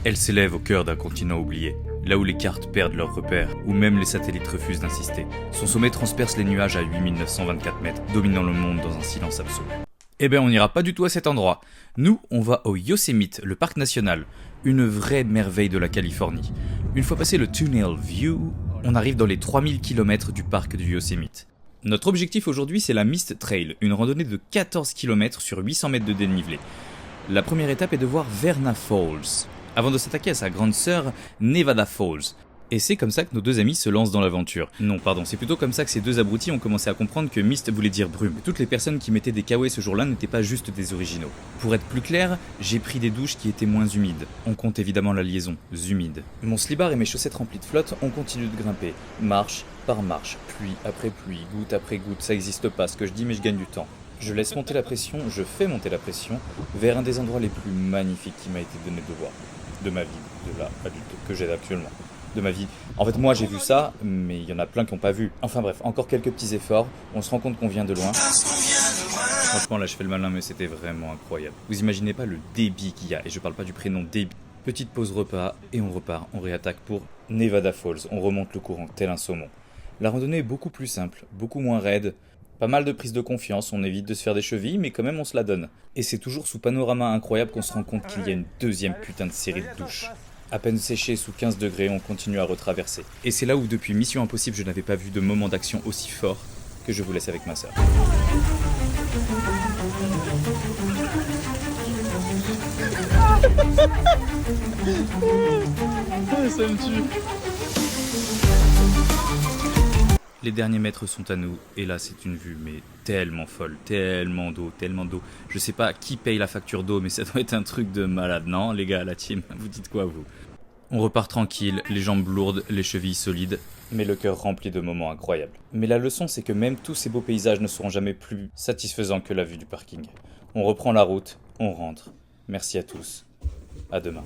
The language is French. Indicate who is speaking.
Speaker 1: Elle s'élève au cœur d'un continent oublié, là où les cartes perdent leurs repères, où même les satellites refusent d'insister. Son sommet transperce les nuages à 8924 mètres, dominant le monde dans un silence absolu. Eh ben on n'ira pas du tout à cet endroit. Nous, on va au Yosemite, le parc national, une vraie merveille de la Californie. Une fois passé le Tunnel View, on arrive dans les 3000 km du parc du Yosemite. Notre objectif aujourd'hui, c'est la Mist Trail, une randonnée de 14 km sur 800 mètres de dénivelé. La première étape est de voir Verna Falls, avant de s'attaquer à sa grande sœur, Nevada Falls. Et c'est comme ça que nos deux amis se lancent dans l'aventure. Non, pardon, c'est plutôt comme ça que ces deux abrutis ont commencé à comprendre que Mist voulait dire brume. Toutes les personnes qui mettaient des kawaii ce jour-là n'étaient pas juste des originaux. Pour être plus clair, j'ai pris des douches qui étaient moins humides. On compte évidemment la liaison, humides. Mon slibard et mes chaussettes remplies de flotte, on continue de grimper. Marche par marche, pluie après pluie, goutte après goutte, ça existe pas ce que je dis mais je gagne du temps. Je laisse monter la pression, je fais monter la pression vers un des endroits les plus magnifiques qui m'a été donné de voir. De ma vie, de la adulte que j'ai actuellement. De ma vie. En fait, moi j'ai vu ça, mais il y en a plein qui n'ont pas vu. Enfin bref, encore quelques petits efforts, on se rend compte qu'on vient de loin. Franchement, là je fais le malin, mais c'était vraiment incroyable. Vous imaginez pas le débit qu'il y a, et je parle pas du prénom débit. Petite pause repas, et on repart, on réattaque pour Nevada Falls. On remonte le courant, tel un saumon. La randonnée est beaucoup plus simple, beaucoup moins raide. Pas mal de prise de confiance, on évite de se faire des chevilles, mais quand même on se la donne. Et c'est toujours sous panorama incroyable qu'on se rend compte qu'il y a une deuxième putain de série de douches. À peine séché sous 15 degrés, on continue à retraverser. Et c'est là où depuis Mission Impossible, je n'avais pas vu de moment d'action aussi fort que je vous laisse avec ma sœur.
Speaker 2: Ça me tue.
Speaker 1: Les derniers mètres sont à nous, et là c'est une vue mais tellement folle, tellement d'eau. Je sais pas qui paye la facture d'eau, mais ça doit être un truc de malade, non les gars, la team, vous dites quoi vous? On repart tranquille, les jambes lourdes, les chevilles solides, mais le cœur rempli de moments incroyables. Mais la leçon c'est que même tous ces beaux paysages ne seront jamais plus satisfaisants que la vue du parking. On reprend la route, on rentre. Merci à tous, à demain.